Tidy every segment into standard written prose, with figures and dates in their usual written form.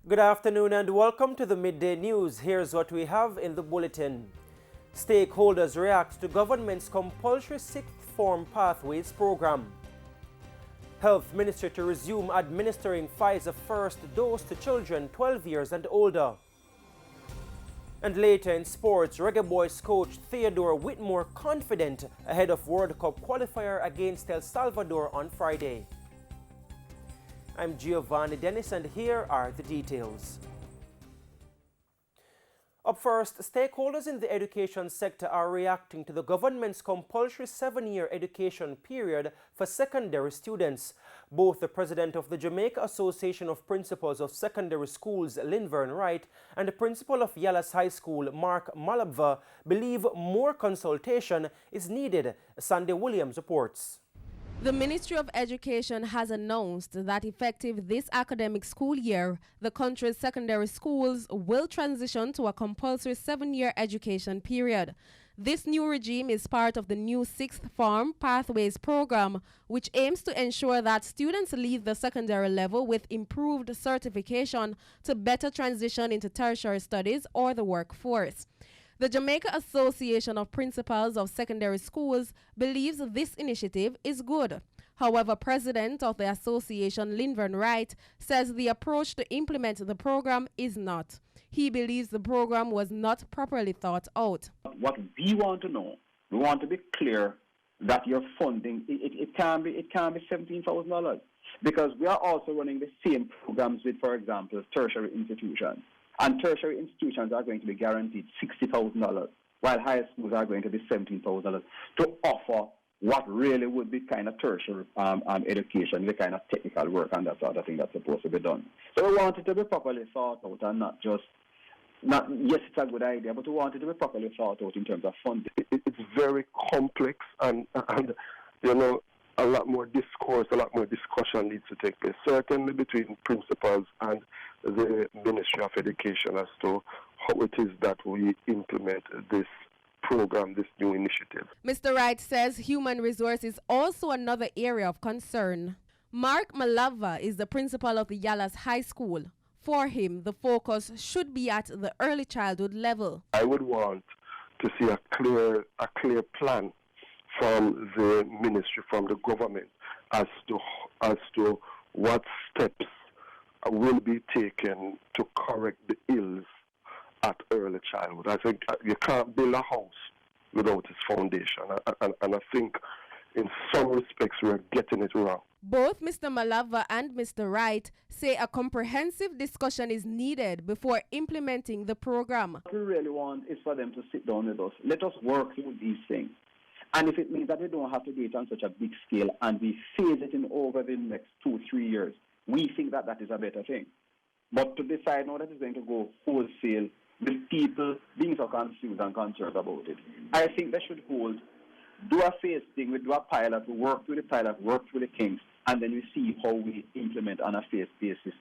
Good afternoon and welcome to the Midday News. Here's what we have in the bulletin. Stakeholders react to government's compulsory sixth form pathways program. Health Ministry to resume administering Pfizer first dose to children 12 years and older. And later in sports, Reggae Boys coach Theodore Whitmore confident ahead of World Cup qualifier against El Salvador on Friday. I'm Giovanni Dennis and here are the details. Up first, stakeholders in the education sector are reacting to the government's compulsory 7-year education period for secondary students. Both the president of the Jamaica Association of Principals of Secondary Schools, Linvern Wright, and the principal of Yallahs High School, Mark Malabva, believe more consultation is needed. Sandy Williams reports. The Ministry of Education has announced that effective this academic school year, the country's secondary schools will transition to a compulsory 7-year education period. This new regime is part of the new Sixth Form Pathways program, which aims to ensure that students leave the secondary level with improved certification to better transition into tertiary studies or the workforce. The Jamaica Association of Principals of Secondary Schools believes this initiative is good. However, President of the association, Linvern Wright, says the approach to implement the program is not. He believes the program was not properly thought out. What we want to know, we want to be clear that your funding, it can be $17,000, because we are also running the same programs with, for example, tertiary institutions. And tertiary institutions are going to be guaranteed $60,000, while high schools are going to be $17,000 to offer what really would be kind of tertiary education, the kind of technical work and that sort of thing that's supposed to be done. So we want it to be properly thought out and yes, it's a good idea, but we want it to be properly thought out in terms of funding. It's very complex and a lot more discourse, a lot more discussion needs to take place, certainly between principals and the Ministry of Education as to how it is that we implement this program, this new initiative. Mr. Wright says human resource is also another area of concern. Mark Malava is the principal of the Yallahs High School. For him, the focus should be at the early childhood level. I would want to see a clear plan from the ministry, from the government, as to what steps will be taken to correct the ills at early childhood. I think you can't build a house without its foundation, and I think in some respects we're getting it wrong. Both Mr. Malava and Mr. Wright say a comprehensive discussion is needed before implementing the program. What we really want is for them to sit down with us. Let us work through these things. And if it means that we don't have to do it on such a big scale and we phase it in over the next 2-3 years, we think that is a better thing. But to decide now that it's going to go wholesale with people being so confused and concerned about it, I think they should do a phase thing, we do a pilot, we work through the pilot, work through the kinks, and then we see how we implement on a phase basis.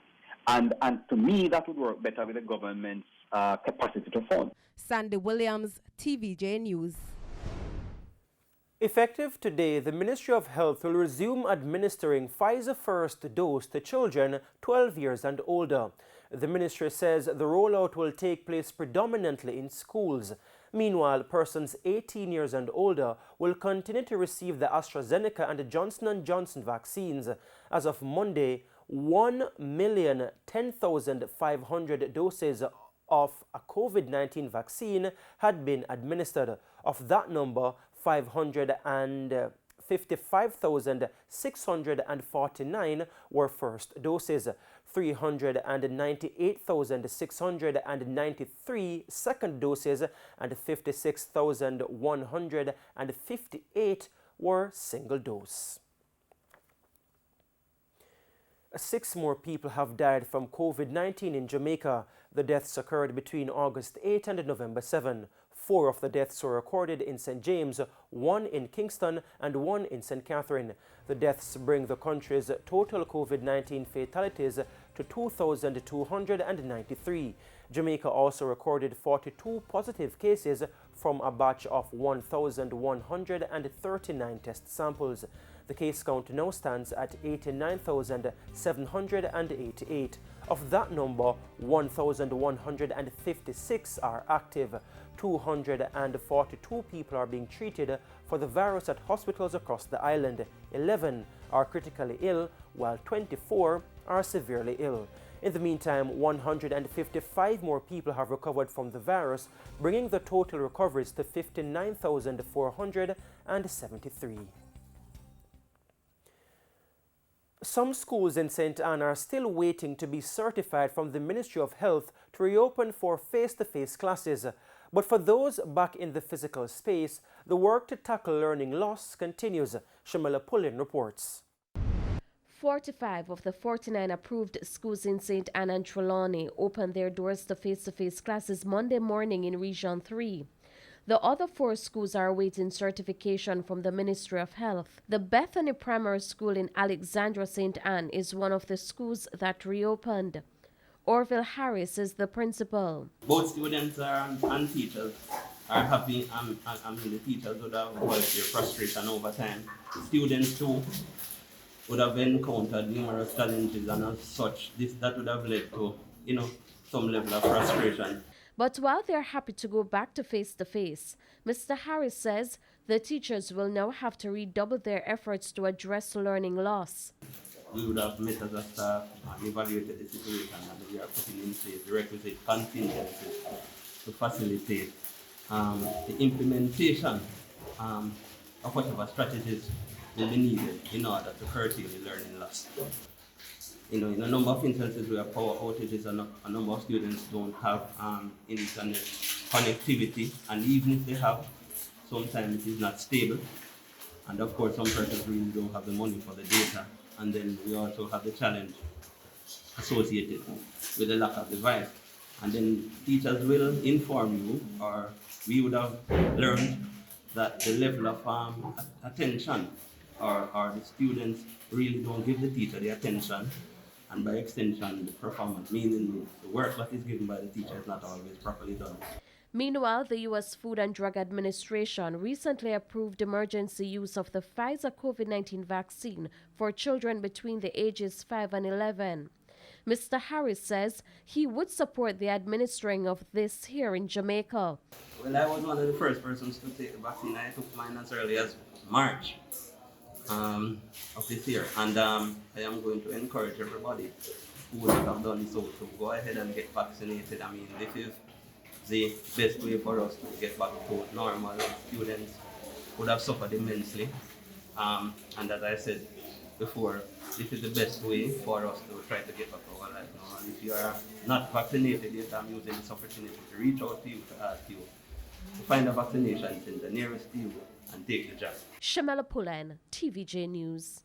And to me, that would work better with the government's capacity to fund. Sandy Williams, TVJ News. Effective today, the Ministry of Health will resume administering Pfizer first dose to children 12 years and older. The ministry says the rollout will take place predominantly in schools. Meanwhile, persons 18 years and older will continue to receive the AstraZeneca and the Johnson & Johnson vaccines. As of Monday, 1,010,500 doses of a COVID-19 vaccine had been administered. Of that number, 555,649 were first doses, 398,693 second doses, and 56,158 were single dose. 6 more people have died from COVID-19 in Jamaica. The deaths occurred between August 8 and November 7. 4 of the deaths were recorded in St. James, 1 in Kingston, and 1 in St. Catherine. The deaths bring the country's total COVID-19 fatalities to 2,293. Jamaica also recorded 42 positive cases from a batch of 1,139 test samples. The case count now stands at 89,788. Of that number, 1,156 are active. 242 people are being treated for the virus at hospitals across the island. 11 are critically ill, while 24 are severely ill. In the meantime, 155 more people have recovered from the virus, bringing the total recoveries to 59,473. Some schools in St. Anne are still waiting to be certified from the Ministry of Health to reopen for face-to-face classes. But for those back in the physical space, the work to tackle learning loss continues. Shamila Pullin reports. 45 of the 49 approved schools in St. Anne and Trelawney opened their doors to face-to-face classes Monday morning in Region 3. The other 4 schools are awaiting certification from the Ministry of Health. The Bethany Primary School in Alexandra, St. Anne is one of the schools that reopened. Orville Harris is the principal. Both students and teachers are happy. The teachers would have voiced their frustration over time. Students too would have encountered numerous challenges, and as such, that would have led to, some level of frustration. But while they're happy to go back to face-to-face, Mr. Harris says the teachers will now have to redouble their efforts to address learning loss. We would have met as a staff and evaluated the situation, and we are putting in place the requisite contingencies to facilitate the implementation of whatever strategies will be needed in order to curtail the learning loss. In a number of instances where power outages and a number of students don't have internet connectivity, and even if they have, sometimes it is not stable. And of course, some persons really don't have the money for the data. And then we also have the challenge associated with the lack of device. And then teachers will inform you, or we would have learned that the level of attention or the students really don't give the teacher the attention, and by extension the performance, meaning the work that is given by the teacher is not always properly done. Meanwhile, the U.S. Food and Drug Administration recently approved emergency use of the Pfizer COVID-19 vaccine for children between the ages 5 and 11. Mr. Harris says he would support the administering of this here in Jamaica. Well, I was one of the first persons to take the vaccine. I took mine as early as March of this year, and I am going to encourage everybody who would have done so to go ahead and get vaccinated. I mean, this is the best way for us to get back to normal. Students would have suffered immensely, and as I said before, this is the best way for us to try to get back to our life now. And if you are not vaccinated yet, I'm using this opportunity to reach out to you to ask you to find a vaccination center nearest to you and take the jab. Shamela Pullin, TVJ News.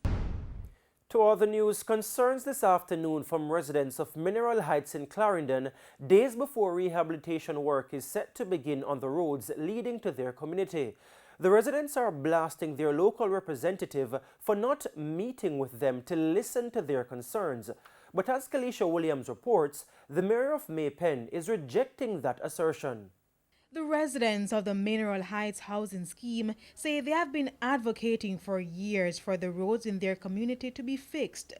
To other news, concerns this afternoon from residents of Mineral Heights in Clarendon, days before rehabilitation work is set to begin on the roads leading to their community. The residents are blasting their local representative for not meeting with them to listen to their concerns. But as Kalisha Williams reports, the mayor of May Pen is rejecting that assertion. The residents of the Mineral Heights housing scheme say they have been advocating for years for the roads in their community to be fixed.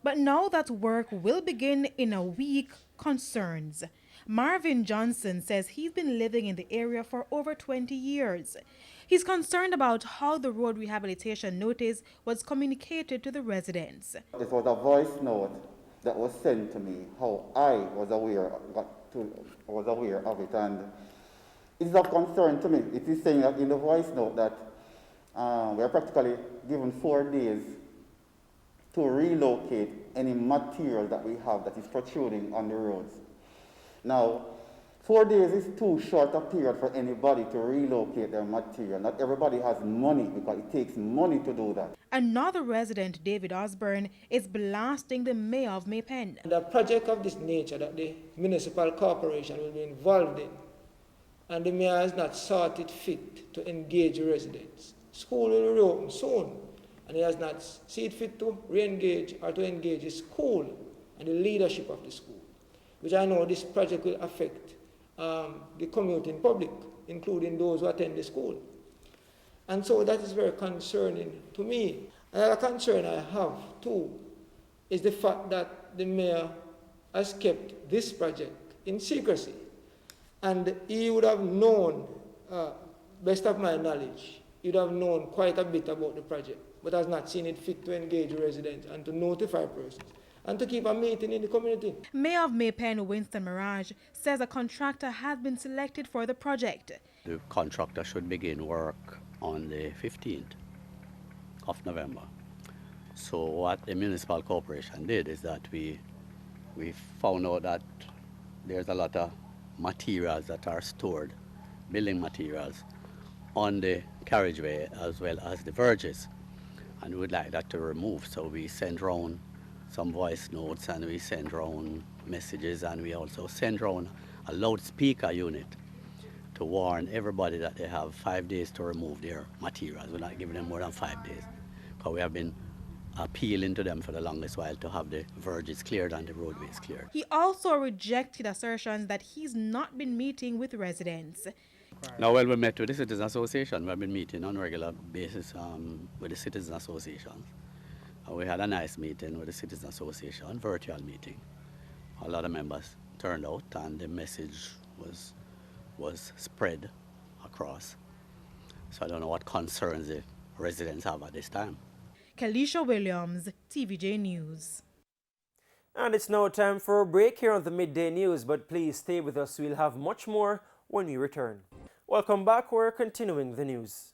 But now that work will begin in a week, concerns. Marvin Johnson says he's been living in the area for over 20 years. He's concerned about how the road rehabilitation notice was communicated to the residents. It was a voice note that was sent to me, how I was aware of it, and it is of concern to me. It is saying that in the voice note that we are practically given 4 days to relocate any material that we have that is protruding on the roads. Now, 4 days is too short a period for anybody to relocate their material. Not everybody has money because it takes money to do that. Another resident, David Osborne, is blasting the mayor of May Pen. The project of this nature that the municipal corporation will be involved in, and the mayor has not sought it fit to engage residents. School will reopen soon, and he has not seen it fit to re-engage or to engage the school and the leadership of the school, which I know this project will affect the commuting public, including those who attend the school. And so that is very concerning to me. Another concern I have too is the fact that the mayor has kept this project in secrecy. And he would have known, best of my knowledge, he would have known quite a bit about the project, but has not seen it fit to engage residents and to notify persons and to keep a meeting in the community. Mayor of Maypen, Winston Mirage, says a contractor has been selected for the project. The contractor should begin work on the 15th of November. So what the municipal corporation did is that we found out that there's a lot of materials that are stored, building materials, on the carriageway as well as the verges, and we'd like that to remove. So we send round some voice notes and we send round messages, and we also send round a loudspeaker unit to warn everybody that they have 5 days to remove their materials. We're not giving them more than 5 days, because we have been appealing to them for the longest while to have the verges cleared and the roadways cleared. He also rejected assertions that he's not been meeting with residents. Now, well, we met with the Citizen Association. We've been meeting on a regular basis with the Citizen Association. We had a nice meeting with the Citizen Association, virtual meeting. A lot of members turned out, and the message was spread across. So I don't know what concerns the residents have at this time. Kalisha Williams, TVJ News. And it's now time for a break here on the Midday News, but please stay with us. We'll have much more when we return. Welcome back. We're continuing the news.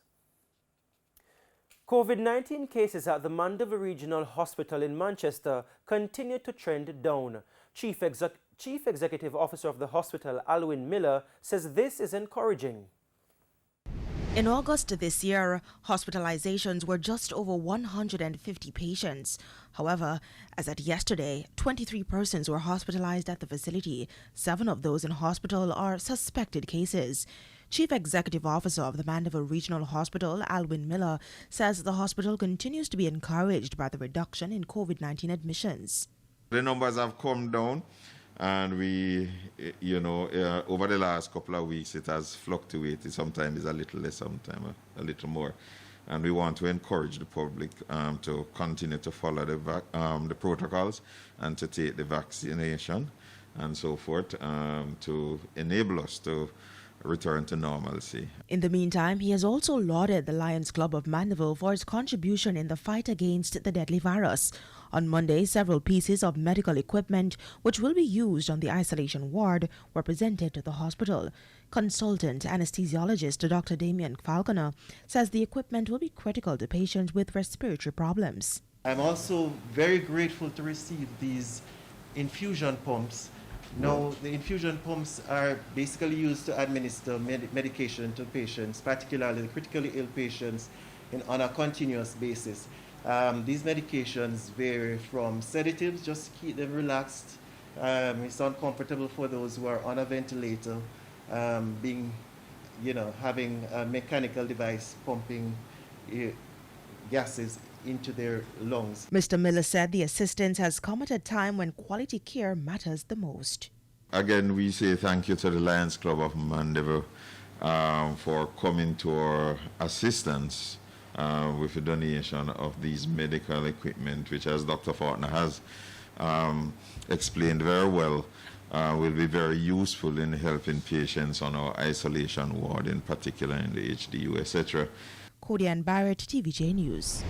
COVID-19 cases at the Mandeville Regional Hospital in Manchester continue to trend down. Chief Executive Officer of the hospital, Alwyn Miller, says this is encouraging. In August this year, hospitalizations were just over 150 patients. However, as at yesterday, 23 persons were hospitalized at the facility. 7 of those in hospital are suspected cases. Chief Executive Officer of the Mandeville Regional Hospital, Alwyn Miller, says the hospital continues to be encouraged by the reduction in COVID-19 admissions. The numbers have come down, and we, over the last couple of weeks, it has fluctuated. Sometimes it's a little less, sometimes a little more. And we want to encourage the public to continue to follow the protocols and to take the vaccination and so forth to enable us to return to normalcy. In the meantime, he has also lauded the Lions Club of Mandeville for its contribution in the fight against the deadly virus. On Monday, several pieces of medical equipment which will be used on the isolation ward were presented to the hospital. Consultant anesthesiologist Dr. Damien Falconer says the equipment will be critical to patients with respiratory problems. I'm also very grateful to receive these infusion pumps. Now, the infusion pumps are basically used to administer medication to patients, particularly the critically ill patients, on a continuous basis. These medications vary from sedatives, just to keep them relaxed. It's uncomfortable for those who are on a ventilator, having a mechanical device pumping gases into their lungs. Mr. Miller said the assistance has come at a time when quality care matters the most. Again, we say thank you to the Lions Club of Mandeville for coming to our assistance with the donation of these medical equipment, which, as Dr. Faulkner has explained very well, will be very useful in helping patients on our isolation ward, in particular in the HDU, etc. Kodian Barrett, TVJ News.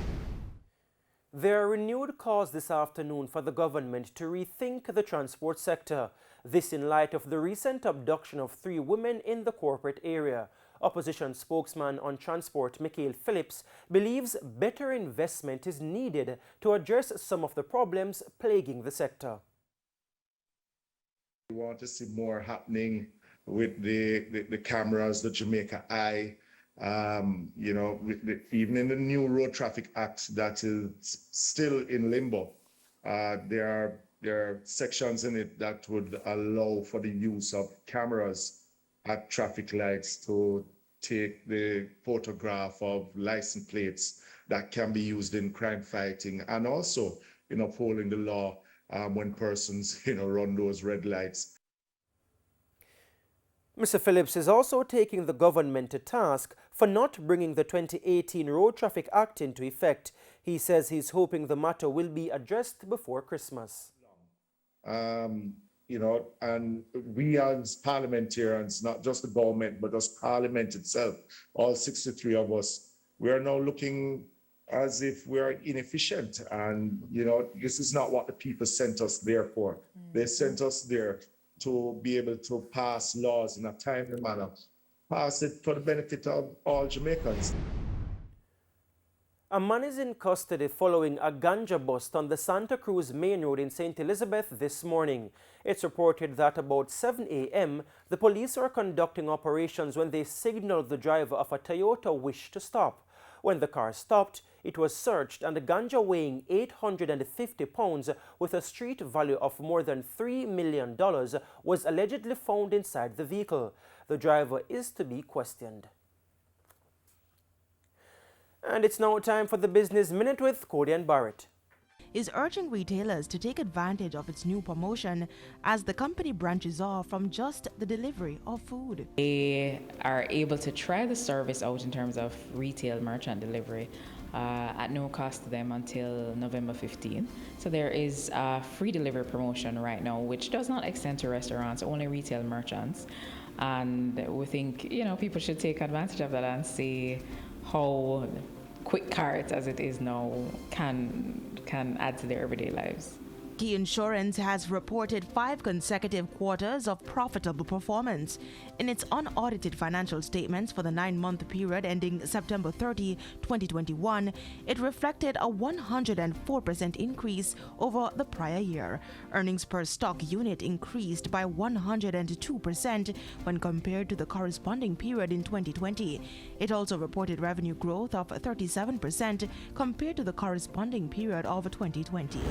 There are renewed calls this afternoon for the government to rethink the transport sector. This in light of the recent abduction of 3 women in the corporate area. Opposition spokesman on transport, Michael Phillips, believes better investment is needed to address some of the problems plaguing the sector. We want to see more happening with the cameras, the Jamaica Eye, even in the new Road Traffic Act that is still in limbo. There are sections in it that would allow for the use of cameras at traffic lights to take the photograph of license plates that can be used in crime fighting, and also in upholding the law when persons run those red lights. Mr. Phillips is also taking the government to task for not bringing the 2018 Road Traffic Act into effect. He says he's hoping the matter will be addressed before Christmas. You know, and we as parliamentarians, not just the government, but as Parliament itself, all 63 of us, we are now looking as if we are inefficient. And, you know, this is not what the people sent us there for. They sent us there to be able to pass laws in a timely manner, pass it for the benefit of all Jamaicans. A man is in custody following a ganja bust on the Santa Cruz Main Road in St. Elizabeth this morning. It's reported that about 7 a.m., the police were conducting operations when they signaled the driver of a Toyota Wish to stop. When the car stopped, it was searched and the ganja weighing 850 pounds with a street value of more than $3 million was allegedly found inside the vehicle. The driver is to be questioned. And it's now time for the Business Minute with Codian Barrett. Is urging retailers to take advantage of its new promotion as the company branches off from just the delivery of food. They are able to try the service out in terms of retail merchant delivery at no cost to them until November 15. So there is a free delivery promotion right now, which does not extend to restaurants, only retail merchants. And we think, you know, people should take advantage of that and see how quick cart as it is now can add to their everyday lives. Key Insurance has reported 5 consecutive quarters of profitable performance. In its unaudited financial statements for the 9-month period ending September 30, 2021, it reflected a 104% increase over the prior year. Earnings per stock unit increased by 102% when compared to the corresponding period in 2020. It also reported revenue growth of 37% compared to the corresponding period of 2020.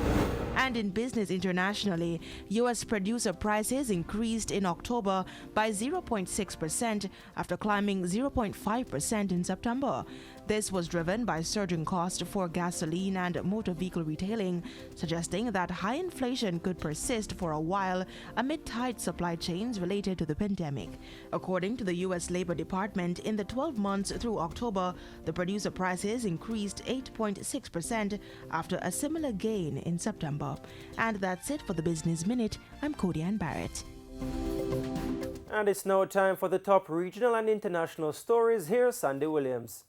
And in business internationally, U.S. producer prices increased in October by 0.6% after climbing 0.5% in September. This was driven by surging costs for gasoline and motor vehicle retailing, suggesting that high inflation could persist for a while amid tight supply chains related to the pandemic. According to the U.S. Labor Department, in the 12 months through October, the producer prices increased 8.6% after a similar gain in September. And that's it for the Business Minute. I'm Codian Barrett. And it's now time for the top regional and international stories. Here's Sandy Williams.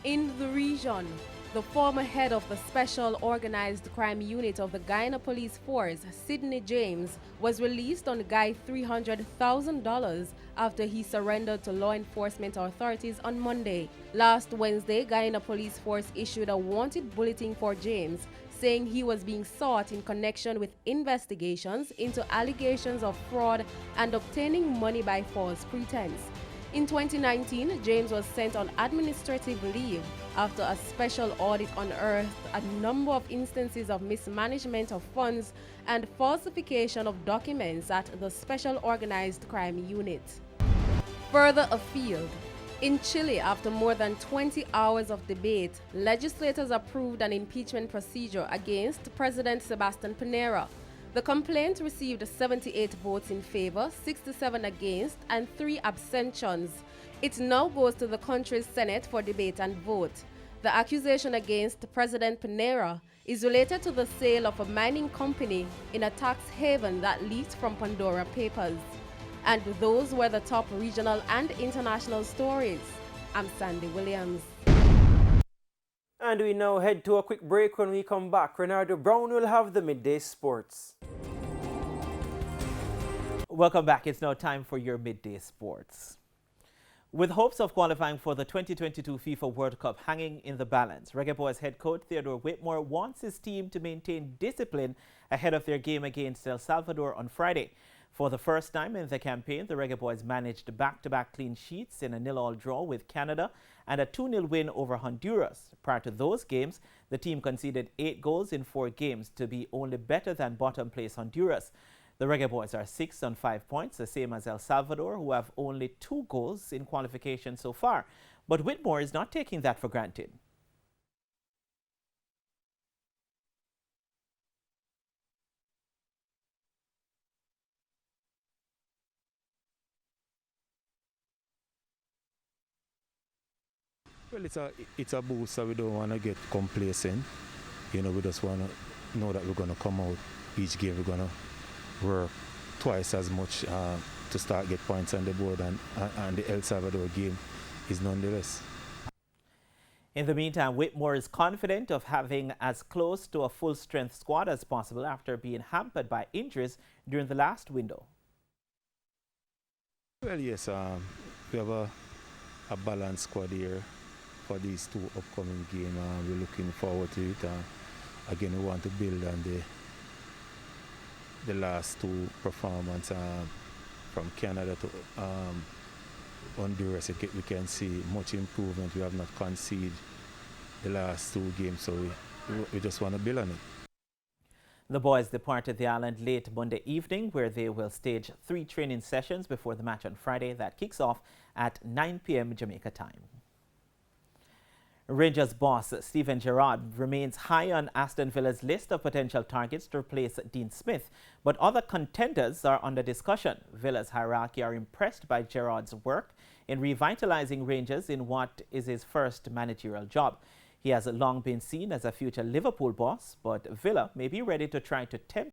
In the region, the former head of the Special Organized Crime Unit of the Guyana Police Force, Sidney James, was released on Guy $300,000 after he surrendered to law enforcement authorities on Monday. Last Wednesday, Guyana Police Force issued a wanted bulletin for James, saying he was being sought in connection with investigations into allegations of fraud and obtaining money by false pretense. In 2019, James was sent on administrative leave after a special audit unearthed a number of instances of mismanagement of funds and falsification of documents at the Special Organized Crime Unit. Further afield, in Chile, after more than 20 hours of debate, legislators approved an impeachment procedure against President Sebastián Piñera. The complaint received 78 votes in favor, 67 against, and 3 abstentions. It now goes to the country's Senate for debate and vote. The accusation against President Piñera is related to the sale of a mining company in a tax haven that leaked from Pandora Papers. And those were the top regional and international stories. I'm Sandy Williams. And we now head to a quick break. When we come back, Renardo Brown will have the midday sports. Welcome back. It's now time for your midday sports. With hopes of qualifying for the 2022 FIFA World Cup hanging in the balance, Reggae Boys head coach Theodore Whitmore wants his team to maintain discipline ahead of their game against El Salvador on Friday. For the first time in the campaign, the Reggae Boys managed back-to-back clean sheets in a 0-0 draw with Canada and a 2-0 win over Honduras. Prior to those games, the team conceded 8 goals in 4 games to be only better than bottom-place Honduras. The Reggae Boys are 6 on 5 points, the same as El Salvador, who have only 2 goals in qualification so far. But Whitmore is not taking that for granted. Well, it's a boost, so we don't want to get complacent. You know, we just want to know that we're going to come out each game. We're going to work twice as much to start get points on the board, and the El Salvador game is nonetheless. In the meantime, Whitmore is confident of having as close to a full-strength squad as possible after being hampered by injuries during the last window. Well, yes, we have a balanced squad here for these two upcoming games. We're looking forward to it. Again, we want to build on the last two performances from Canada to Honduras. We can see much improvement. We have not conceded the last two games, so we just want to build on it. The boys departed the island late Monday evening, where they will stage 3 training sessions before the match on Friday that kicks off at 9 p.m. Jamaica time. Rangers boss Steven Gerrard remains high on Aston Villa's list of potential targets to replace Dean Smith, but other contenders are under discussion. Villa's hierarchy are impressed by Gerrard's work in revitalizing Rangers in what is his first managerial job. He has long been seen as a future Liverpool boss, but Villa may be ready to try to tempt